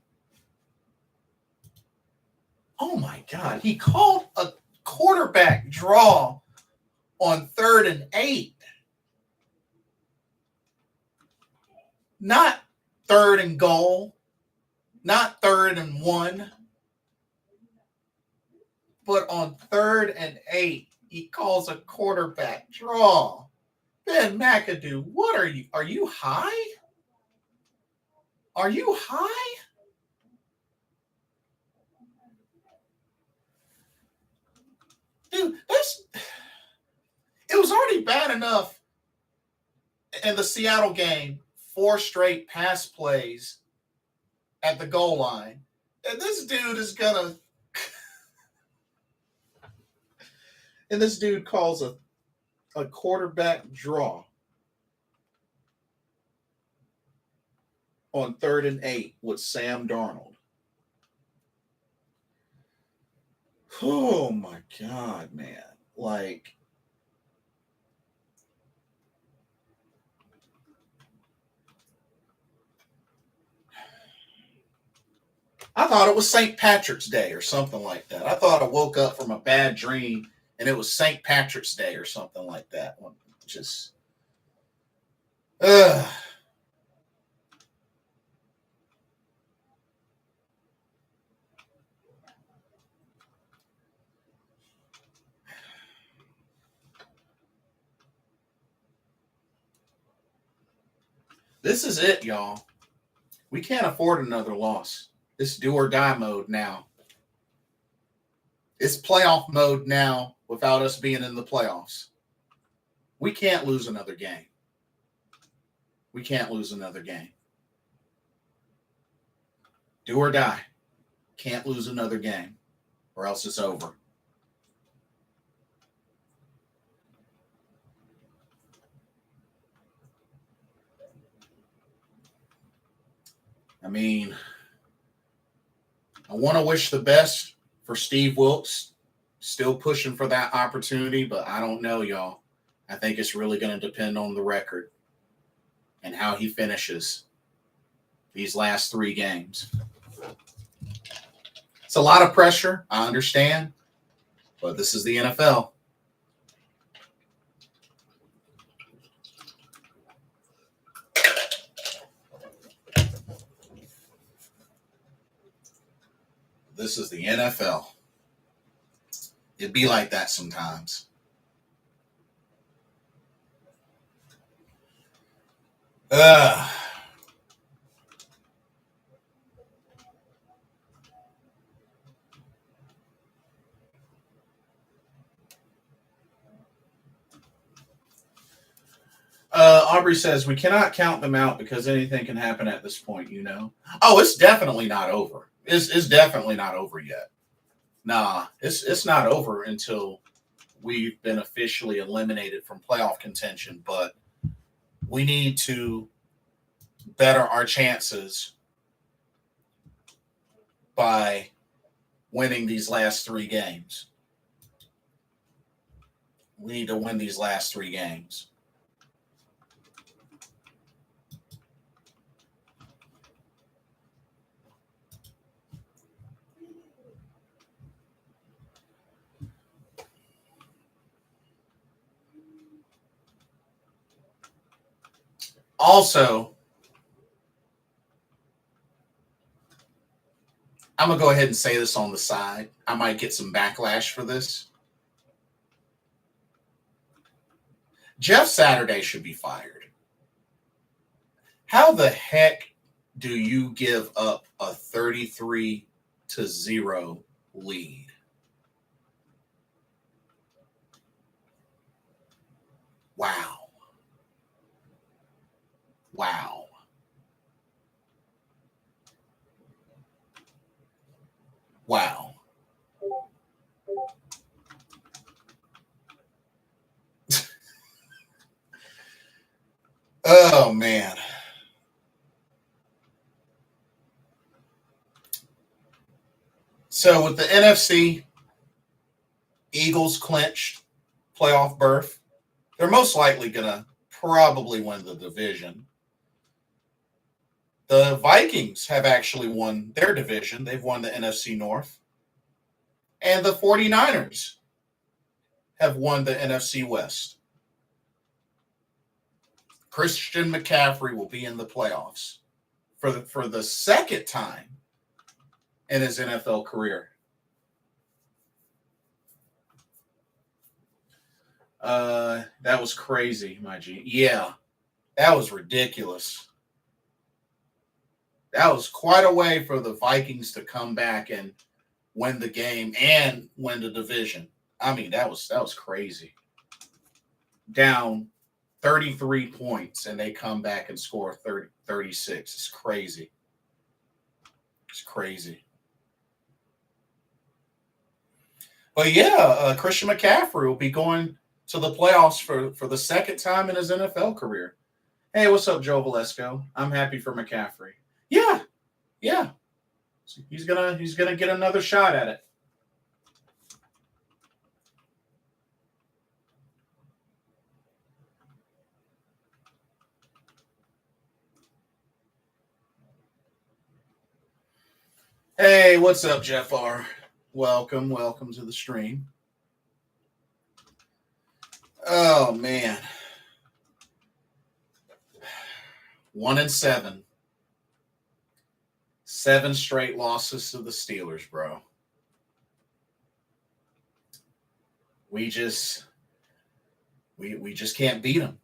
oh my God, he called a quarterback draw on 3rd and 8. Not 3rd and goal, not 3rd and 1, but on 3rd and 8, he calls a quarterback draw. Ben McAdoo, what are you? Are you high? Are you high? Dude, it was already bad enough in the Seattle game, 4 straight pass plays at the goal line. And this dude is gonna and this dude calls a quarterback draw on 3rd and 8 with Sam Darnold. Oh my God, man. Like, I thought it was St. Patrick's Day or something like that. I thought I woke up from a bad dream and it was St. Patrick's Day or something like that. Just, ugh. This is it, y'all. We can't afford another loss. It's do or die mode now. It's playoff mode now without us being in the playoffs. We can't lose another game. We can't lose another game. Do or die. Can't lose another game or else it's over. I mean, I want to wish the best for Steve Wilkes. Still pushing for that opportunity, but I don't know, y'all. I think it's really going to depend on the record and how he finishes these last 3 games. It's a lot of pressure, I understand, but this is the NFL. This is the NFL. It'd be like that sometimes. Aubrey says we cannot count them out because anything can happen at this point, you know. Oh, it's definitely not over. It's definitely not over yet. Nah, it's not over until we've been officially eliminated from playoff contention, but we need to better our chances by winning these last 3 games. We need to win these last 3 games. Also, I'm going to go ahead and say this on the side. I might get some backlash for this. Jeff Saturday should be fired. How the heck do you give up a 33-0 lead? Wow. Wow. Wow. Oh, man. So with the NFC, Eagles clinched playoff berth. They're most likely going to probably win the division. The Vikings have actually won their division. They've won the NFC North. And the 49ers have won the NFC West. Christian McCaffrey will be in the playoffs for the second time in his NFL career. That was crazy, my G. Yeah, that was ridiculous. That was quite a way for the Vikings to come back and win the game and win the division. I mean, that was crazy. Down 33 points and they come back and score 36. It's crazy. It's crazy. But yeah, Christian McCaffrey will be going to the playoffs for the second time in his NFL career. Hey, what's up, Joe Valesco? I'm happy for McCaffrey. Yeah. He's gonna get another shot at it. Hey, what's up, Jeff R? Welcome to the stream. Oh man, 1-7, 7 straight losses to the Steelers, bro. We just can't beat them.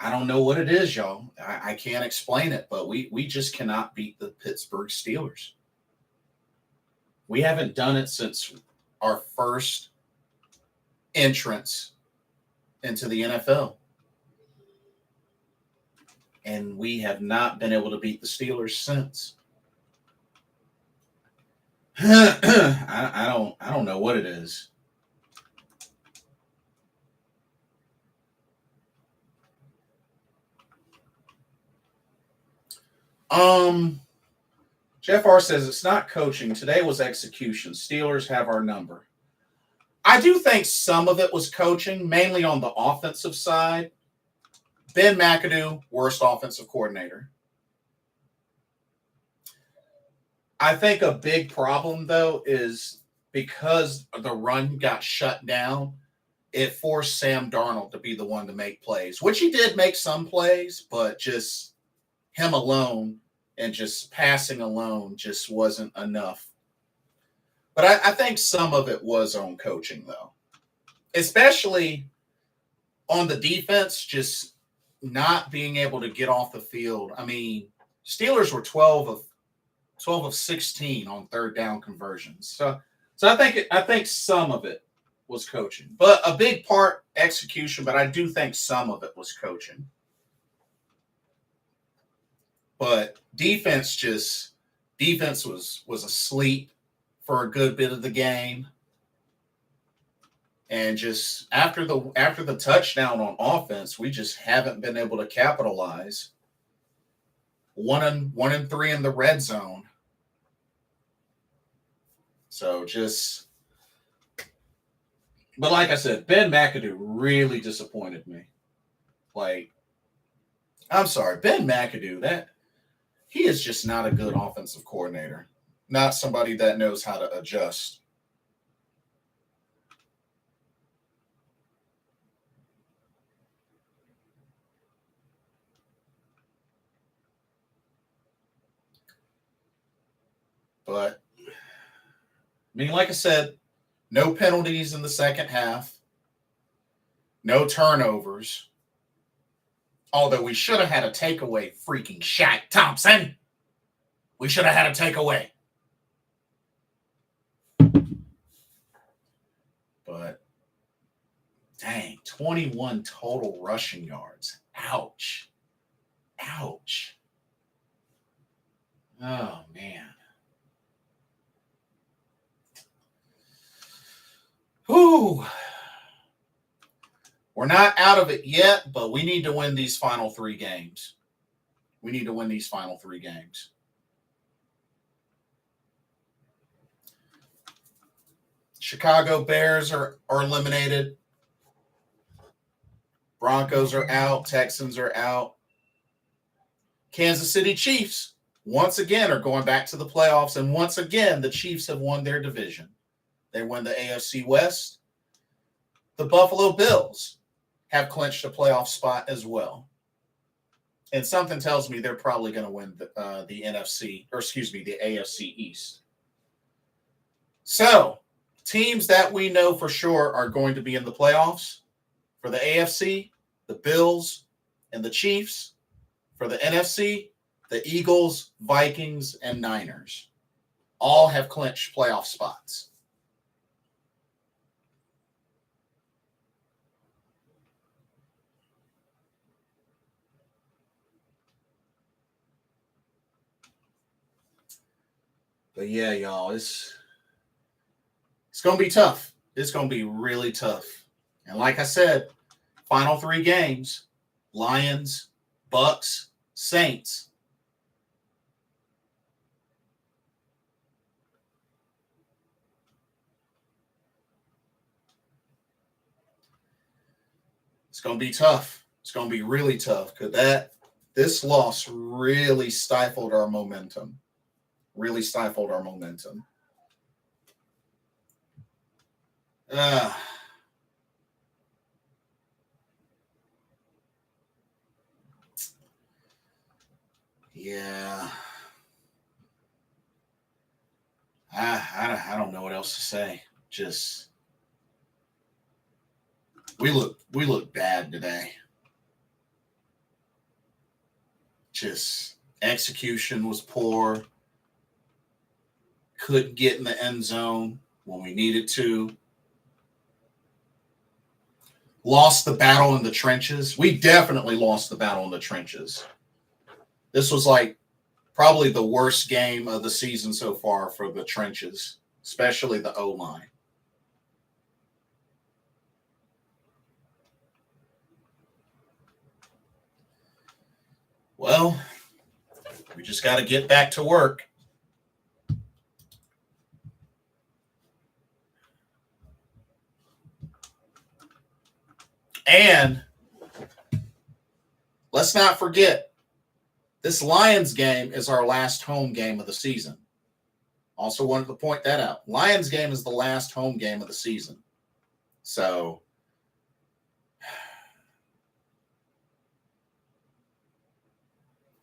I don't know what it is, y'all. I can't explain it, but we just cannot beat the Pittsburgh Steelers. We haven't done it since our first entrance into the NFL. And we have not been able to beat the Steelers since. I don't know what it is. Jeff R says it's not coaching. Today was execution. Steelers have our number. I do think some of it was coaching, mainly on the offensive side. Ben McAdoo, worst offensive coordinator. I think a big problem, though, is because the run got shut down, it forced Sam Darnold to be the one to make plays, which he did make some plays, but just him alone and just passing alone just wasn't enough. But I think some of it was on coaching, though, especially on the defense, just not being able to get off the field. I mean, Steelers were 12 of 16 on third down conversions. So I think some of it was coaching, but a big part execution. But I do think some of it was coaching. But defense was asleep for a good bit of the game. And just after the touchdown on offense, we just haven't been able to capitalize. 1-3 in the red zone. So but like I said, Ben McAdoo really disappointed me. I'm sorry, Ben McAdoo, he is just not a good offensive coordinator. Not somebody that knows how to adjust. But, I mean, like I said, no penalties in the second half. No turnovers. Although we should have had a takeaway, freaking Shaq Thompson. We should have had a takeaway. But, dang, 21 total rushing yards. Ouch. Ouch. Oh, man. Whew. We're not out of it yet, but we need to win these final 3 games. Chicago Bears are eliminated. Broncos are out. Texans are out. Kansas City Chiefs, once again, are going back to the playoffs. And once again, the Chiefs have won their division. They won the AFC West. The Buffalo Bills have clinched a playoff spot as well. And something tells me they're probably going to win the AFC East. So, teams that we know for sure are going to be in the playoffs. For the AFC, the Bills and the Chiefs. For the NFC, the Eagles, Vikings, and Niners. All have clinched playoff spots. But yeah, y'all, it's going to be tough. It's going to be really tough. And like I said, final 3 games, Lions, Bucks, Saints. It's going to be tough. It's going to be really tough because this loss really stifled our momentum. really stifled our momentum. Yeah. I don't know what else to say. Just we look bad today. Just execution was poor. Couldn't get in the end zone when we needed to. Lost the battle in the trenches. We definitely lost the battle in the trenches. This was like probably the worst game of the season so far for the trenches, especially the O-line. Well, we just got to get back to work. And let's not forget, this Lions game is our last home game of the season. Also wanted to point that out. Lions game is the last home game of the season. So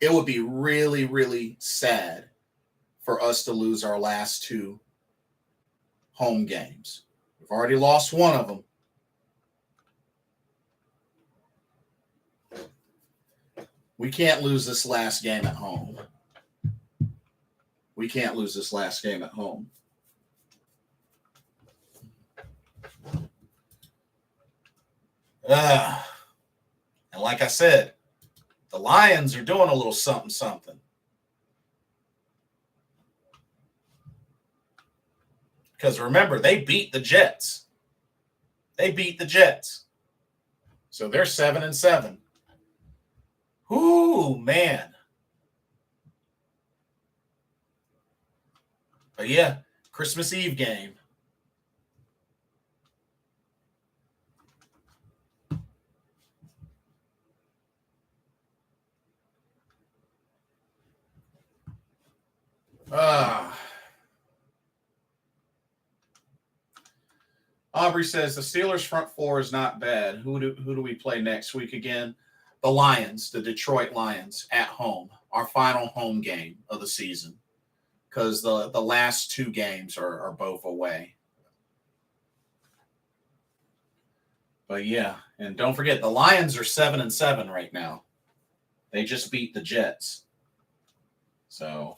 it would be really, really sad for us to lose our last two home games. We've already lost one of them. We can't lose this last game at home. We can't lose this last game at home. And like I said, the Lions are doing a little something. Because remember, they beat the Jets. So they're 7-7. Ooh, man. But yeah, Christmas Eve game. Aubrey says the Steelers front four is not bad. Who do we play next week again? The Lions, the Detroit Lions at home. Our final home game of the season. Because the last two games are both away. But yeah, and don't forget, the Lions are 7-7 right now. They just beat the Jets. So,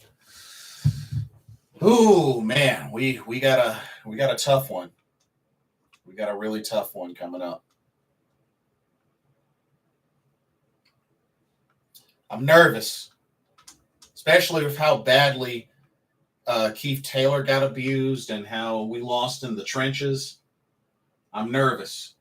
ooh, man, we got a tough one. We got a really tough one coming up. I'm nervous, especially with how badly Keith Taylor got abused and how we lost in the trenches. I'm nervous.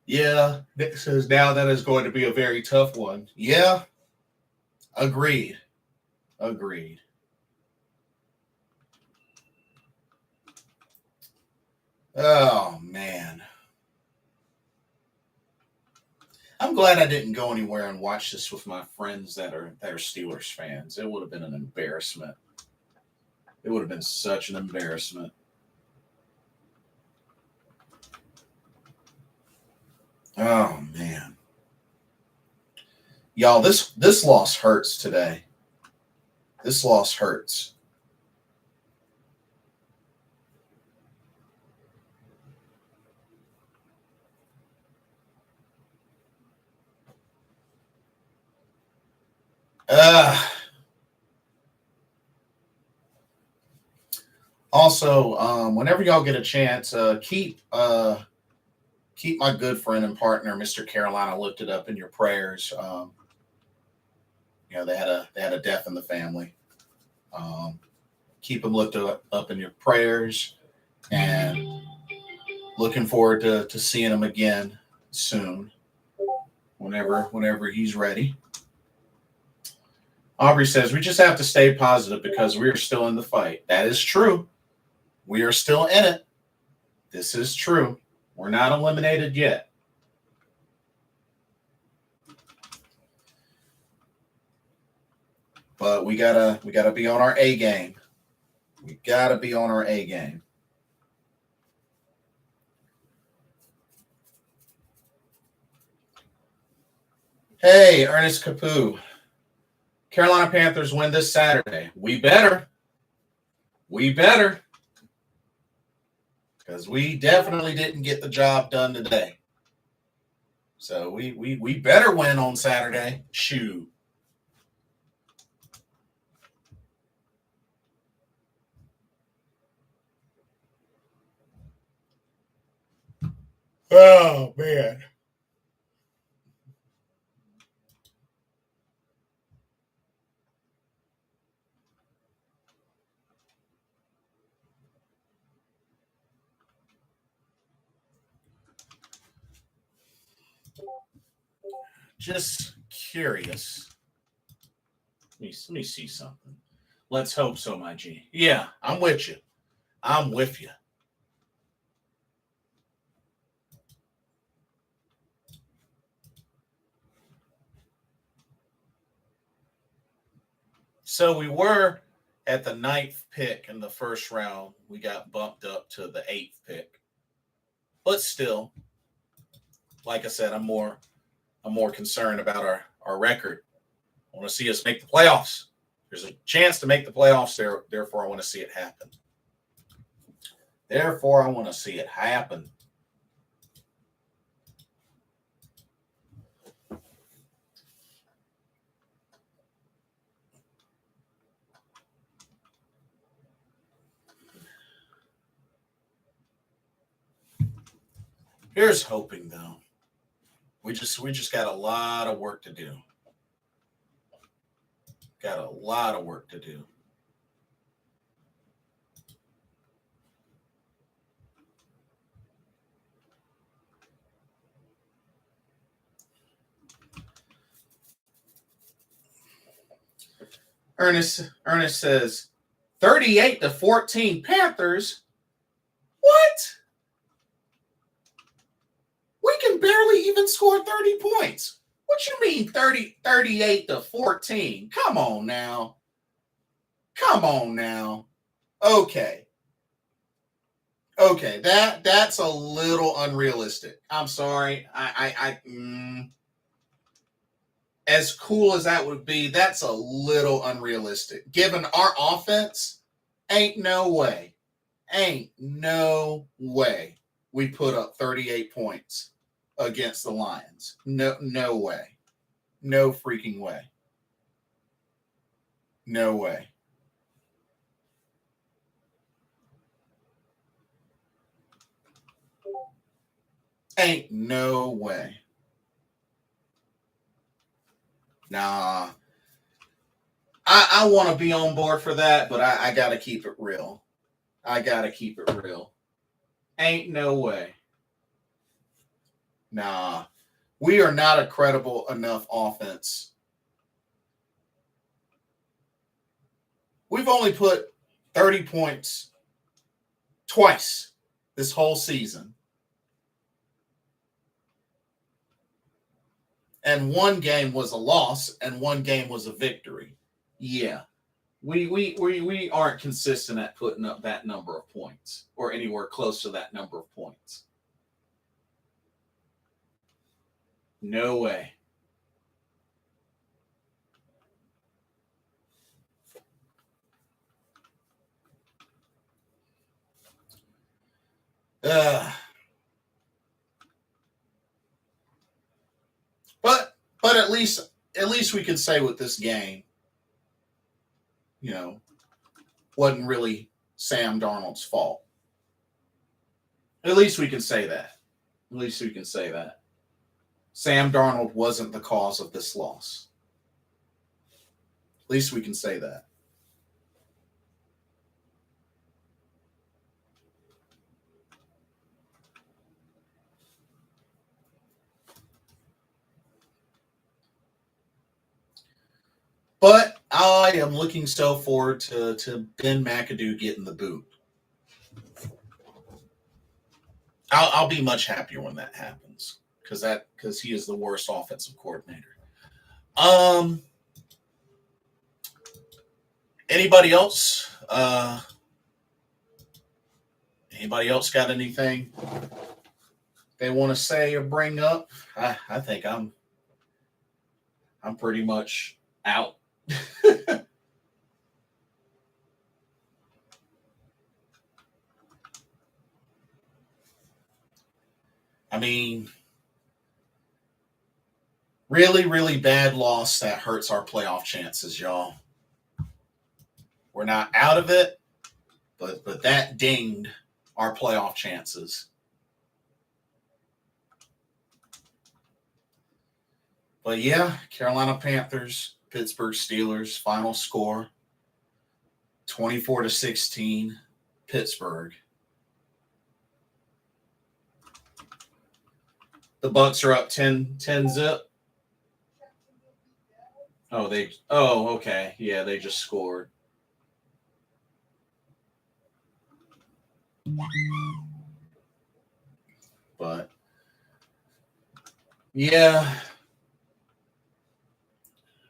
Yeah, Nick says now that is going to be a very tough one. Yeah, agreed. Oh, man. I'm glad I didn't go anywhere and watch this with my friends that are Steelers fans. It would have been an embarrassment. It would have been such an embarrassment. Oh, man. Y'all, this loss hurts today. This loss hurts. Also, whenever y'all get a chance, keep my good friend and partner, Mr. Carolina, lifted up in your prayers. They had a death in the family. Keep him lifted up in your prayers, and looking forward to seeing him again soon, whenever he's ready. Aubrey says we just have to stay positive because we are still in the fight. That is true. We are still in it. This is true. We're not eliminated yet. But we gotta be on our A game. We gotta be on our A game. Hey, Ernest Capu. Carolina Panthers win this Saturday. We better. We better. Because we definitely didn't get the job done today. So we better win on Saturday. Shoot. Oh, man. Just curious. Let me see something. Let's hope so, my G. Yeah, I'm with you. I'm with you. So we were at the 9th pick in the first round. We got bumped up to the 8th pick. But still, like I said, I'm more concerned about our record. I want to see us make the playoffs. There's a chance to make the playoffs there. Therefore, I want to see it happen. Therefore, I want to see it happen. Here's hoping, though. We just got a lot of work to do. Got a lot of work to do. Ernest says 38-14 Panthers. What? We can barely even score 30 points. What you mean 38-14? Come on now. Come on now. Okay. Okay, that's a little unrealistic. I'm sorry. As cool as that would be, that's a little unrealistic. Given our offense, ain't no way we put up 38 points against the Lions. No way. No freaking way. No way. Ain't no way. Nah. I want to be on board for that, but I got to keep it real. Ain't no way. Nah. We are not a credible enough offense. We've only put 30 points twice this whole season. And one game was a loss and one game was a victory. Yeah. We aren't consistent at putting up that number of points or anywhere close to that number of points. No way. But at least we can say with this game, wasn't really Sam Darnold's fault. At least we can say that. Sam Darnold wasn't the cause of this loss. At least we can say that. But I am looking so forward to Ben McAdoo getting the boot. I'll be much happier when that happens because he is the worst offensive coordinator. Anybody else? Anybody else got anything they want to say or bring up? I think I'm pretty much out. I mean, really, really bad loss that hurts our playoff chances, y'all. We're not out of it, but that dinged our playoff chances. But yeah, Carolina Panthers, Pittsburgh Steelers, final score 24-16, Pittsburgh. The Bucs are up 10 zip. Oh, okay. Yeah, they just scored. But yeah,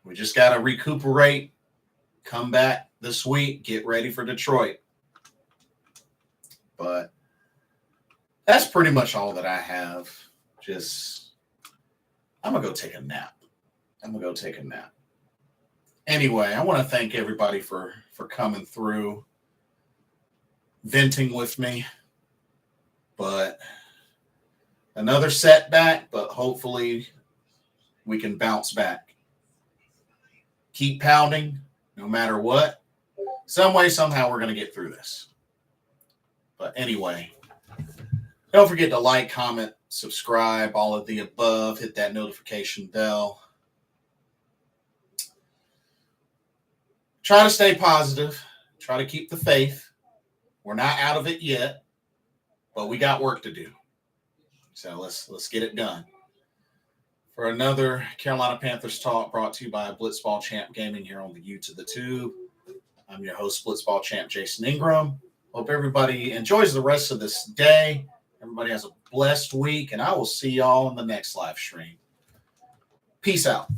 we just got to recuperate, come back this week, get ready for Detroit. But that's pretty much all that I have. I'm going to go take a nap. Anyway, I want to thank everybody for coming through, venting with me. But another setback, but hopefully we can bounce back. Keep pounding, no matter what. Some way, somehow, we're going to get through this. But anyway, don't forget to like, comment, subscribe, all of the above. Hit that notification bell. Try to stay positive. Try to keep the faith. We're not out of it yet, but we got work to do. So let's get it done. For another Carolina Panthers talk brought to you by Blitzball Champ Gaming here on the U to the Tube. I'm your host, Blitzball Champ Jason Ingram. Hope everybody enjoys the rest of this day. Everybody has a blessed week, and I will see y'all in the next live stream. Peace out.